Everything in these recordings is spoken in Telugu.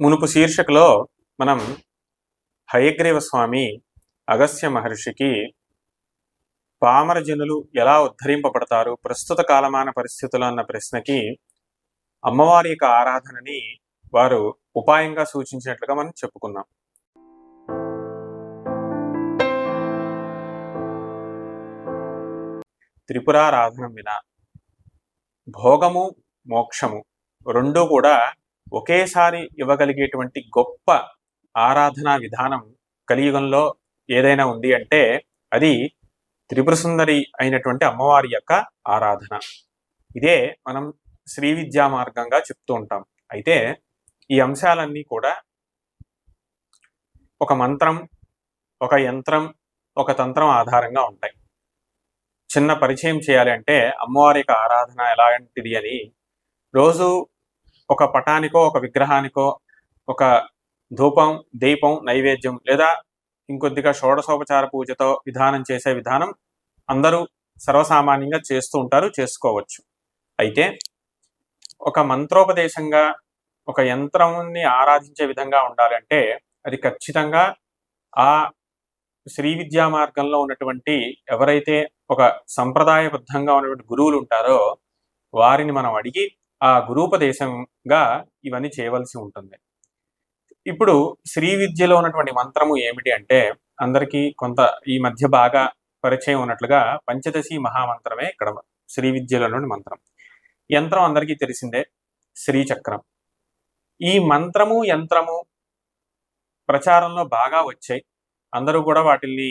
మునుపు శీర్షికలో మనం హయగ్రీవ స్వామి అగస్త్య మహర్షికి పామర జనులు ఎలా ఉద్ధరింపబడతారు ప్రస్తుత కాలమాన పరిస్థితులు అన్న ప్రశ్నకి అమ్మవారి యొక్క ఆరాధనని వారు ఉపాయంగా సూచించినట్లుగా మనం చెప్పుకున్నాం. త్రిపురారాధనం వినా భోగము మోక్షము రెండూ కూడా ఒకేసారి ఇవ్వగలిగేటువంటి గొప్ప ఆరాధనా విధానం కలియుగంలో ఏదైనా ఉంది అంటే అది త్రిపుర సుందరి అయినటువంటి అమ్మవారి యొక్క ఆరాధన. ఇదే మనం శ్రీ విద్యా మార్గంగా చెప్తూ ఉంటాం. అయితే ఈ అంశాలన్నీ కూడా ఒక మంత్రం, ఒక యంత్రం, ఒక తంత్రం ఆధారంగా ఉంటాయి. చిన్న పరిచయం చేయాలి అంటే అమ్మవారి యొక్క ఆరాధన ఎలాంటిది అని రోజు ఒక పటానికో ఒక విగ్రహానికో ఒక ధూపం, దీపం, నైవేద్యం లేదా ఇంకొద్దిగా షోడశోపచార పూజతో విధానం చేసే విధానం అందరూ సర్వసామాన్యంగా చేస్తూ ఉంటారు, చేసుకోవచ్చు. అయితే ఒక మంత్రోపదేశంగా ఒక యంత్రాన్ని ఆరాధించే విధంగా ఉండాలంటే అది ఖచ్చితంగా ఆ శ్రీ విద్యా మార్గంలో ఉన్నటువంటి ఎవరైతే ఒక సంప్రదాయబద్ధంగా ఉన్నటువంటి గురువులు ఉంటారో వారిని మనం అడిగి ఆ గురూపదేశంగా ఇవన్నీ చేయవలసి ఉంటుంది. ఇప్పుడు శ్రీ విద్యలో ఉన్నటువంటి మంత్రము ఏమిటి అంటే అందరికీ కొంత ఈ మధ్య బాగా పరిచయం ఉన్నట్లుగా పంచదశి మహామంత్రమే ఇక్కడ శ్రీ విద్యలో మంత్రం. యంత్రం అందరికీ తెలిసిందే, శ్రీచక్రం. ఈ మంత్రము యంత్రము ప్రచారంలో బాగా వచ్చాయి. అందరూ కూడా వాటిని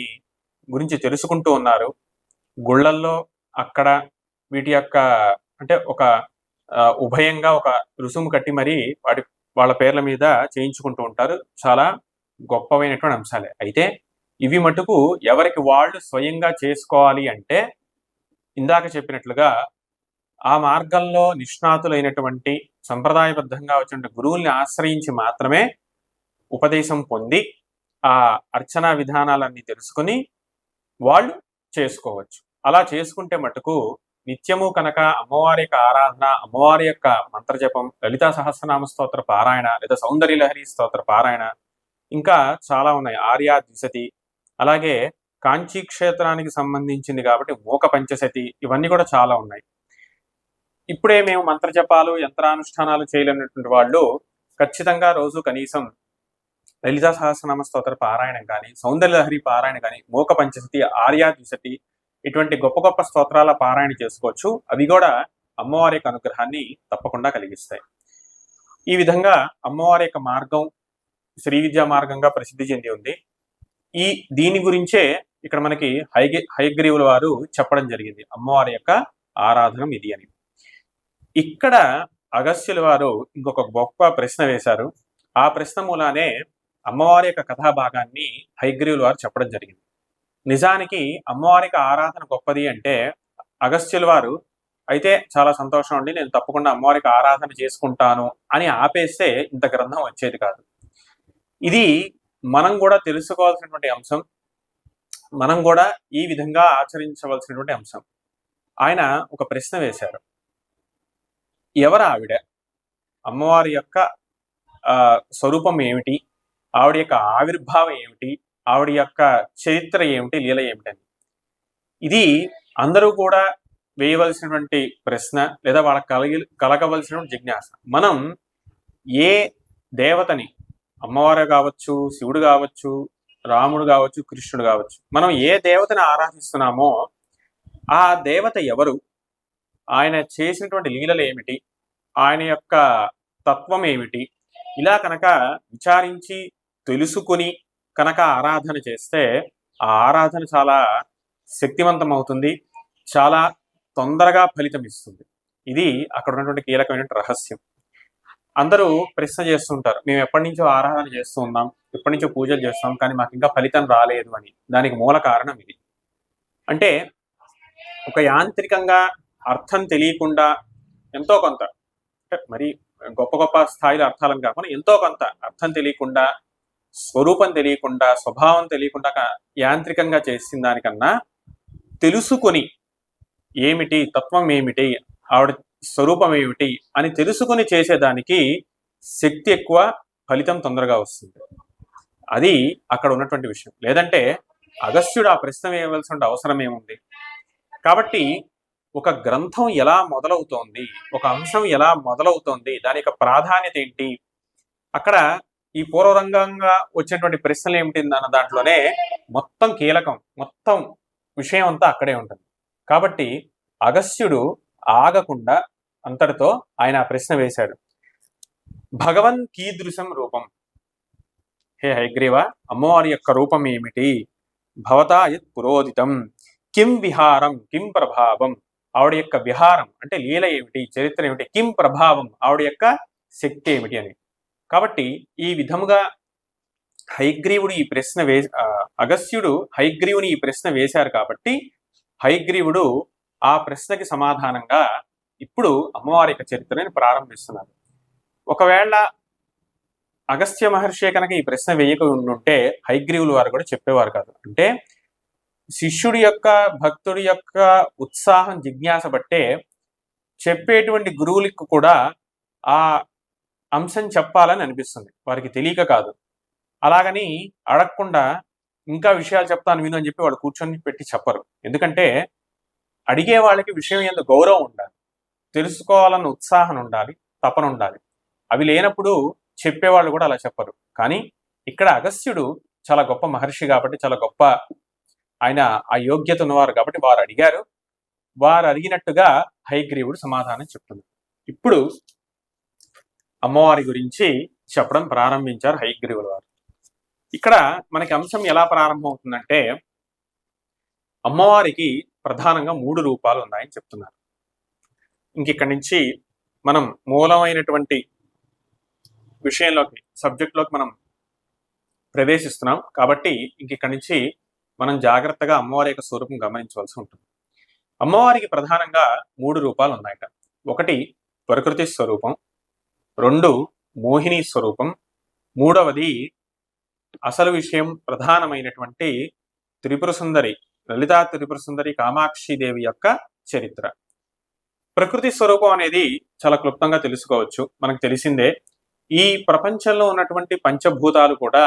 గురించి తెలుసుకుంటూ ఉన్నారు. గుళ్ళల్లో అక్కడ వీటి యొక్క అంటే ఒక ఉభయంగా ఒక రుసుము కట్టి మరీ వాళ్ళ పేర్ల మీద చేయించుకుంటూ ఉంటారు. చాలా గొప్పవైనటువంటి అంశాలే. అయితే ఇవి మటుకు ఎవరికి వాళ్ళు స్వయంగా చేసుకోవాలి అంటే ఇందాక చెప్పినట్లుగా ఆ మార్గంలో నిష్ణాతులైనటువంటి సంప్రదాయబద్ధంగా వచ్చిన గురువుల్ని ఆశ్రయించి మాత్రమే ఉపదేశం పొంది ఆ అర్చనా విధానాలన్నీ తెలుసుకుని వాళ్ళు చేసుకోవచ్చు. అలా చేసుకుంటే మటుకు నిత్యము కనుక అమ్మవారి యొక్క ఆరాధన, అమ్మవారి యొక్క మంత్రజపం, లలితా సహస్రనామ స్తోత్ర పారాయణ లేదా సౌందర్య లహరి స్తోత్ర పారాయణ, ఇంకా చాలా ఉన్నాయి, ఆర్యా ద్విశతి, అలాగే కాంచీ క్షేత్రానికి సంబంధించింది కాబట్టి మూక పంచశతి, ఇవన్నీ కూడా చాలా ఉన్నాయి. ఇప్పుడే మేము మంత్రజపాలు యంత్రానుష్ఠానాలు చేయలేనటువంటి వాళ్ళు ఖచ్చితంగా రోజు కనీసం లలితా సహస్రనామ స్తోత్ర పారాయణం కానీ, సౌందర్య లహరి పారాయణ కానీ, మూక పంచశతి, ఆర్యా ద్విశతి, ఇటువంటి గొప్ప గొప్ప స్తోత్రాల పారాయణ చేసుకోవచ్చు. అవి కూడా అమ్మవారి యొక్క అనుగ్రహాన్ని తప్పకుండా కలిగిస్తాయి. ఈ విధంగా అమ్మవారి యొక్క మార్గం శ్రీ విద్యా మార్గంగా ప్రసిద్ధి చెంది ఉంది. దీని గురించే ఇక్కడ మనకి హయగ్రీవుల వారు చెప్పడం జరిగింది, అమ్మవారి యొక్క ఆరాధన ఇది అని. ఇక్కడ అగస్త్యుల వారు ఇంకొక గొప్ప ప్రశ్న వేశారు. ఆ ప్రశ్న మూలానే అమ్మవారి యొక్క కథాభాగాన్ని హయగ్రీవుల వారు చెప్పడం జరిగింది. నిజానికి అమ్మవారికి ఆరాధన గొప్పది అంటే అగస్త్యుల వారు అయితే చాలా సంతోషం అండి, నేను తప్పకుండా అమ్మవారికి ఆరాధన చేసుకుంటాను అని ఆపేస్తే ఇంత గ్రంథం వచ్చేది కాదు. ఇది మనం కూడా తెలుసుకోవాల్సినటువంటి అంశం, మనం కూడా ఈ విధంగా ఆచరించవలసినటువంటి అంశం. ఆయన ఒక ప్రశ్న వేశారు, ఎవరు ఆవిడ, అమ్మవారి యొక్క స్వరూపం ఏమిటి, ఆవిడ యొక్క ఆవిర్భావం ఏమిటి, ఆవిడ యొక్క చరిత్ర ఏమిటి, లీల ఏమిటని. ఇది అందరూ కూడా వేయవలసినటువంటి ప్రశ్న లేదా వాళ్ళకి కలగవలసినటువంటి జిజ్ఞాస. మనం ఏ దేవతని, అమ్మవారు కావచ్చు, శివుడు కావచ్చు, రాముడు కావచ్చు, కృష్ణుడు కావచ్చు, మనం ఏ దేవతని ఆరాధిస్తున్నామో ఆ దేవత ఎవరు, ఆయన చేసినటువంటి లీలలు ఏమిటి, ఆయన యొక్క తత్వం ఏమిటి, ఇలా కనుక విచారించి తెలుసుకుని కనుక ఆరాధన చేస్తే ఆ ఆరాధన చాలా శక్తివంతం అవుతుంది, చాలా తొందరగా ఫలితం ఇస్తుంది. ఇది అక్కడ ఉన్నటువంటి కీలకమైన రహస్యం. అందరూ ప్రశ్న చేస్తుంటారు, మేము ఎప్పటి నుంచో ఆరాధన చేస్తూ ఉన్నాం, ఎప్పటి నుంచో పూజలు చేస్తాం, కానీ మాకు ఇంకా ఫలితం రాలేదు అని. దానికి మూల కారణం ఇది. అంటే ఒక యాంత్రికంగా అర్థం తెలియకుండా ఎంతో కొంత, మరి గొప్ప గొప్ప స్థాయిలో అర్థాలను కాకుండా ఎంతో కొంత అర్థం తెలియకుండా, స్వరూపం తెలియకుండా, స్వభావం తెలియకుండా యాంత్రికంగా చేసిన దానికన్నా తెలుసుకొని ఏమిటి, తత్వం ఏమిటి, ఆవిడ స్వరూపం ఏమిటి అని తెలుసుకుని చేసేదానికి శక్తి ఎక్కువ, ఫలితం తొందరగా వస్తుంది. అది అక్కడ ఉన్నటువంటి విషయం. లేదంటే అగస్త్యుడు ఆ ప్రశ్న వేయవలసిన అవసరం ఏముంది? కాబట్టి ఒక గ్రంథం ఎలా మొదలవుతోంది, ఒక అంశం ఎలా మొదలవుతోంది, దాని యొక్క ప్రాధాన్యత ఏంటి, అక్కడ ఈ పూర్వరంగంగా వచ్చినటువంటి ప్రశ్నలు ఏమిటి అన్న దాంట్లోనే మొత్తం కీలకం, మొత్తం విషయం అంతా అక్కడే ఉంటుంది. కాబట్టి అగస్త్యుడు ఆగకుండా అంతటితో ఆయన ఆ ప్రశ్న వేశాడు. భగవన్ కీదృశం రూపం, హే హయగ్రీవ, అమ్మవారి యొక్క రూపం ఏమిటి? భవతా యత్ పురోదితం కిం విహారం కిం ప్రభావం, ఆవిడ యొక్క విహారం అంటే లీల ఏమిటి, చరిత్ర ఏమిటి, కిం ప్రభావం ఆవిడ యొక్క శక్తి ఏమిటి అని. కాబట్టి ఈ విధముగా హయగ్రీవుడు ఈ ప్రశ్న అగస్త్యుడు హయగ్రీవుని ఈ ప్రశ్న వేశారు కాబట్టి హయగ్రీవుడు ఆ ప్రశ్నకి సమాధానంగా ఇప్పుడు అమ్మవారి యొక్క చరిత్రని ప్రారంభిస్తున్నారు. ఒకవేళ అగస్త్య మహర్షి కనుక ఈ ప్రశ్న వేయక ఉంటే హయగ్రీవులు వారు కూడా చెప్పేవారు కాదు. అంటే శిష్యుడి యొక్క, భక్తుడి యొక్క ఉత్సాహం, జిజ్ఞాస బట్టే చెప్పేటువంటి గురువులకు కూడా ఆ అంశం చెప్పాలని అనిపిస్తుంది, వారికి తెలియక కాదు. అలాగని అడగకుండా ఇంకా విషయాలు చెప్తాను విను అని చెప్పి వాళ్ళు కూర్చొని పెట్టి చెప్పరు. ఎందుకంటే అడిగే వాళ్ళకి విషయం ఎందుకు గౌరవం ఉండాలి, తెలుసుకోవాలన్న ఉత్సాహం ఉండాలి, తపన ఉండాలి. అవి లేనప్పుడు చెప్పేవాళ్ళు కూడా అలా చెప్పరు. కానీ ఇక్కడ అగస్త్యుడు చాలా గొప్ప మహర్షి కాబట్టి, చాలా గొప్ప ఆయన ఆ యోగ్యత ఉన్నవారు కాబట్టి వారు అడిగారు. వారు అడిగినట్టుగా హయగ్రీవుడు సమాధానం చెప్తున్నారు. ఇప్పుడు అమ్మవారి గురించి చెప్పడం ప్రారంభించారు హయగ్రీవుల వారు. ఇక్కడ మనకి అంశం ఎలా ప్రారంభం అవుతుందంటే, అమ్మవారికి ప్రధానంగా 3 రూపాలు ఉన్నాయని చెప్తున్నారు. ఇక్కడి నుంచి మనం మూలమైనటువంటి విషయంలోకి, సబ్జెక్ట్లోకి మనం ప్రవేశిస్తున్నాం. కాబట్టి ఇక్కడి నుంచి మనం జాగ్రత్తగా అమ్మవారి యొక్క స్వరూపం గమనించవలసి ఉంటుంది. అమ్మవారికి ప్రధానంగా 3 రూపాలు ఉన్నాయట. 1 ప్రకృతి స్వరూపం, 2 మోహిని స్వరూపం, 3వది అసలు విషయం ప్రధానమైనటువంటి త్రిపుర సుందరి, లలితా త్రిపుర సుందరి కామాక్షి దేవి యొక్క చరిత్ర. ప్రకృతి స్వరూపం అనేది చాలా క్లుప్తంగా తెలుసుకోవచ్చు, మనకు తెలిసిందే. ఈ ప్రపంచంలో ఉన్నటువంటి పంచభూతాలు కూడా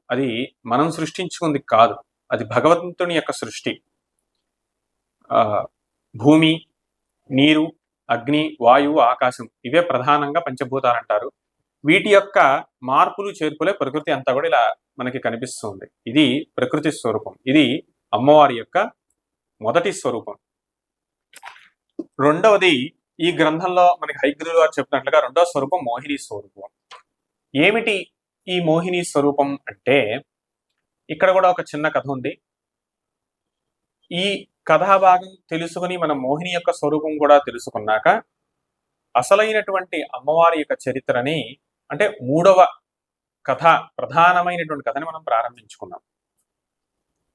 అది మనం సృష్టించుకుంది కాదు, అది భగవంతుని యొక్క సృష్టి. భూమి, నీరు, అగ్ని, వాయువు, ఆకాశం, ఇవే ప్రధానంగా పంచభూతాలు అంటారు. వీటి యొక్క మార్పులు చేర్పులే ప్రకృతి అంతా కూడా ఇలా మనకి కనిపిస్తుంది. ఇది ప్రకృతి స్వరూపం. ఇది అమ్మవారి యొక్క మొదటి స్వరూపం. రెండవది ఈ గ్రంథంలో మనకి హయగ్రీవులు వారు చెప్పినట్లుగా రెండవ స్వరూపం మోహిని స్వరూపం. ఏమిటి ఈ మోహిని స్వరూపం అంటే, ఇక్కడ కూడా ఒక చిన్న కథ ఉంది. ఈ కథాభాగం తెలుసుకుని మనం మోహిని యొక్క స్వరూపం కూడా తెలుసుకున్నాక అసలైనటువంటి అమ్మవారి యొక్క చరిత్రని, అంటే 3వ కథ, ప్రధానమైనటువంటి కథని మనం ప్రారంభించుకున్నాం.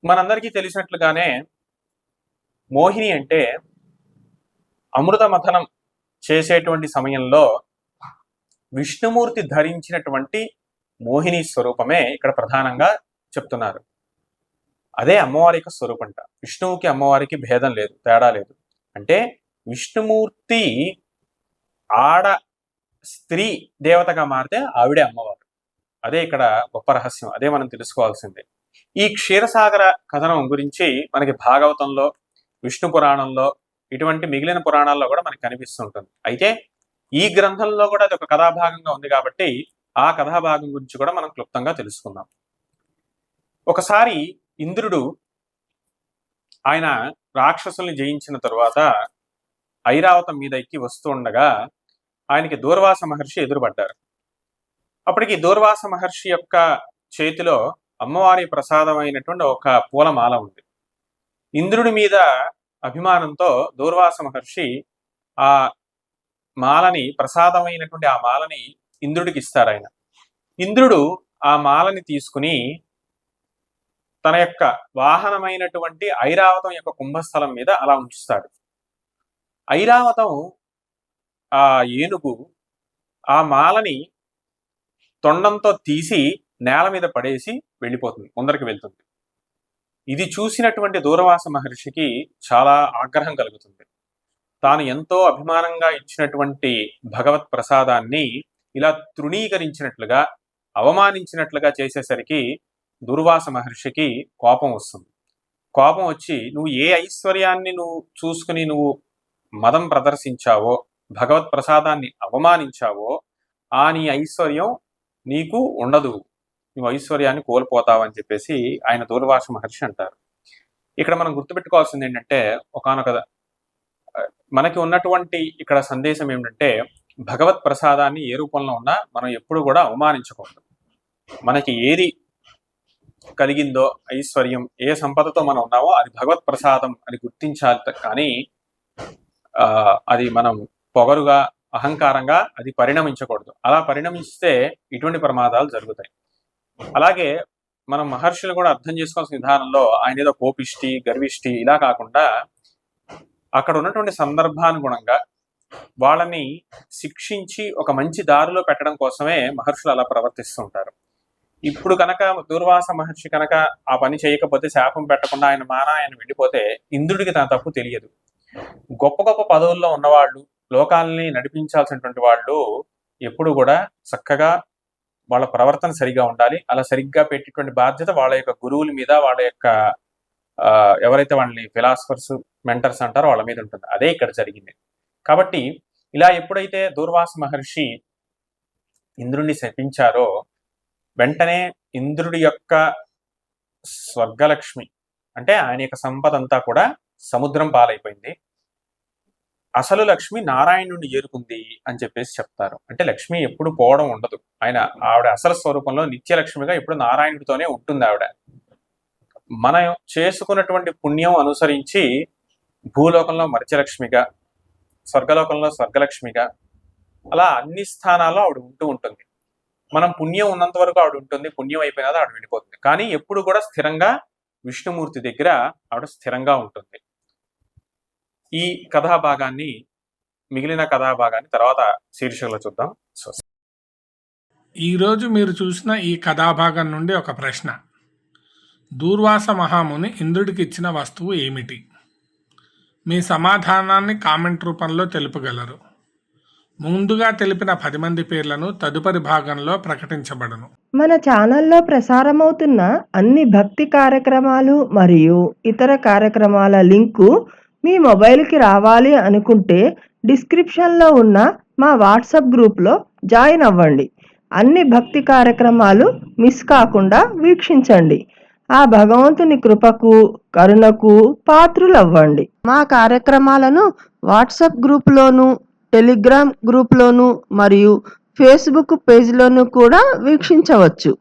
మనందరికీ తెలిసినట్లుగానే మోహిని అంటే అమృత మథనం చేసేటువంటి సమయంలో విష్ణుమూర్తి ధరించినటువంటి మోహిని స్వరూపమే ఇక్కడ ప్రధానంగా చెప్తున్నారు. అదే అమ్మవారి యొక్క స్వరూపం అంట. విష్ణువుకి అమ్మవారికి భేదం లేదు, తేడా లేదు. అంటే విష్ణుమూర్తి ఆడ స్త్రీ దేవతగా మారితే ఆవిడే అమ్మవారు. అదే ఇక్కడ గొప్ప రహస్యం, అదే మనం తెలుసుకోవాల్సిందే. ఈ క్షీరసాగర కథనం గురించి మనకి భాగవతంలో, విష్ణు పురాణంలో, ఇటువంటి మిగిలిన పురాణాల్లో కూడా మనకి కనిపిస్తుంటుంది. అయితే ఈ గ్రంథంలో కూడా అది ఒక కథాభాగంగా ఉంది కాబట్టి ఆ కథాభాగం గురించి కూడా మనం క్లుప్తంగా తెలుసుకుందాం. ఒకసారి ఇంద్రుడు ఆయన రాక్షసుల్ని జయించిన తరువాత ఐరావతం మీద ఎక్కి వస్తూ ఉండగా ఆయనకి దూర్వాస మహర్షి ఎదురుపడ్డారు. అప్పటికి దూర్వాస మహర్షి యొక్క చేతిలో అమ్మవారి ప్రసాదమైనటువంటి ఒక పూలమాల ఉంది. ఇంద్రుడి మీద అభిమానంతో దూర్వాస మహర్షి ఆ మాలని, ప్రసాదమైనటువంటి ఆ మాలని ఇంద్రుడికి ఇస్తారు. ఆయన ఇంద్రుడు ఆ మాలని తీసుకుని తన యొక్క వాహనమైనటువంటి ఐరావతం యొక్క కుంభస్థలం మీద అలా ఉంచుతాడు. ఐరావతం ఆ ఏనుగు ఆ మాలని తొండంతో తీసి నేల మీద పడేసి వెళ్ళిపోతుంది, ముందరికి వెళ్తుంది. ఇది చూసినటువంటి దూర్వాస మహర్షికి చాలా ఆగ్రహం కలుగుతుంది. తాను ఎంతో అభిమానంగా ఇచ్చినటువంటి భగవత్ ప్రసాదాన్ని ఇలా తృణీకరించినట్లుగా, అవమానించినట్లుగా చేసేసరికి దుర్వాస మహర్షికి కోపం వస్తుంది. కోపం వచ్చి నువ్వు ఏ ఐశ్వర్యాన్ని నువ్వు చూసుకుని నువ్వు మదం ప్రదర్శించావో, భగవత్ ప్రసాదాన్ని అవమానించావో ఆ నీ ఐశ్వర్యం నీకు ఉండదు, నువ్వు ఐశ్వర్యాన్ని కోల్పోతావని చెప్పేసి ఆయన దూర్వాస మహర్షి అంటారు. ఇక్కడ మనం గుర్తుపెట్టుకోవాల్సింది ఏంటంటే, ఒకానొక మనకి ఉన్నటువంటి ఇక్కడ సందేశం ఏమిటంటే, భగవత్ ప్రసాదాన్ని ఏ రూపంలో ఉన్నా మనం ఎప్పుడు కూడా అవమానించకూడదు. మనకి ఏది కలిగిందో ఐశ్వర్యం, ఏ సంపదతో మనం ఉన్నామో అది భగవత్ ప్రసాదం అని గుర్తించాలి, కానీ అది మనం పొగరుగా అహంకారంగా అది పరిణమించకూడదు. అలా పరిణమిస్తే ఇటువంటి ప్రమాదాలు జరుగుతాయి. అలాగే మనం మహర్షులు కూడా అర్థం చేసుకోవాల్సిన విధానంలో ఆయన ఏదో కోపిష్టి, గర్విష్టి ఇలా కాకుండా అక్కడ ఉన్నటువంటి సందర్భానుగుణంగా వాళ్ళని శిక్షించి ఒక మంచి దారిలో పెట్టడం కోసమే మహర్షులు అలా ప్రవర్తిస్తూ ఉంటారు. ఇప్పుడు కనుక దూర్వాస మహర్షి కనుక ఆ పని చేయకపోతే, శాపం పెట్టకుండా ఆయన వెళ్ళిపోతే ఇంద్రుడికి తన తప్పు తెలియదు. గొప్ప గొప్ప పదవుల్లో ఉన్నవాళ్ళు, లోకాలని నడిపించాల్సినటువంటి వాళ్ళు ఎప్పుడు కూడా చక్కగా వాళ్ళ ప్రవర్తన సరిగా ఉండాలి. అలా సరిగ్గా పెట్టేటువంటి బాధ్యత వాళ్ళ యొక్క గురువుల మీద, వాళ్ళ యొక్క ఎవరైతే వాళ్ళని ఫిలాసఫర్స్, మెంటర్స్ అంటారో వాళ్ళ మీద ఉంటుంది. అదే ఇక్కడ జరిగింది. కాబట్టి ఇలా ఎప్పుడైతే దూర్వాస మహర్షి ఇంద్రుడిని శపించారో, వెంటనే ఇంద్రుడి యొక్క స్వర్గలక్ష్మి అంటే ఆయన యొక్క సంపద అంతా కూడా సముద్రం పాలైపోయింది. అసలు లక్ష్మి నారాయణుడిని చేరుకుంది అని చెప్పేసి చెప్తారు. అంటే లక్ష్మి ఎప్పుడు పోవడం ఉండదు. ఆవిడ అసలు స్వరూపంలో నిత్యలక్ష్మిగా ఎప్పుడు నారాయణుడితోనే ఉంటుంది. ఆవిడ మనం చేసుకున్నటువంటి పుణ్యం అనుసరించి భూలోకంలో మత్స్యలక్ష్మిగా, స్వర్గలోకంలో స్వర్గలక్ష్మిగా, అలా అన్ని స్థానాల్లో ఆవిడ ఉంటూ ఉంటుంది. మనం పుణ్యం ఉన్నంత వరకు ఆవిడ ఉంటుంది, పుణ్యం అయిపోయినా ఆవిడ వెళ్ళిపోతుంది. కానీ ఎప్పుడు కూడా స్థిరంగా విష్ణుమూర్తి దగ్గర ఆవిడ స్థిరంగా ఉంటుంది. ఈ కథాభాగాన్ని, మిగిలిన కథాభాగాన్ని తర్వాత శీర్షికలో చూద్దాం. ఈరోజు మీరు చూసిన ఈ కథాభాగం నుండి ఒక ప్రశ్న: దూర్వాస మహాముని ఇంద్రుడికి ఇచ్చిన వస్తువు ఏమిటి? మీ సమాధానాన్ని కామెంట్ రూపంలో తెలుపగలరు. ముందుగా తెలిపిన 10 మంది పేర్లను తదుపరి భాగంలో ప్రకటించబడును. మన ఛానల్లో ప్రసారమవుతున్న అన్ని భక్తి కార్యక్రమాలు మరియు ఇతర కార్యక్రమాల లింకు మీ మొబైల్కి రావాలి అనుకుంటే డిస్క్రిప్షన్లో ఉన్న మా వాట్సాప్ గ్రూప్లో జాయిన్ అవ్వండి. అన్ని భక్తి కార్యక్రమాలు మిస్ కాకుండా వీక్షించండి. ఆ భగవంతుని కృపకు, కరుణకు పాత్రులవ్వండి. మా కార్యక్రమాలను వాట్సాప్ గ్రూప్లోను, టెలిగ్రామ్ గ్రూప్లోను మరియు ఫేస్బుక్ పేజ్లోను కూడా వీక్షించవచ్చు.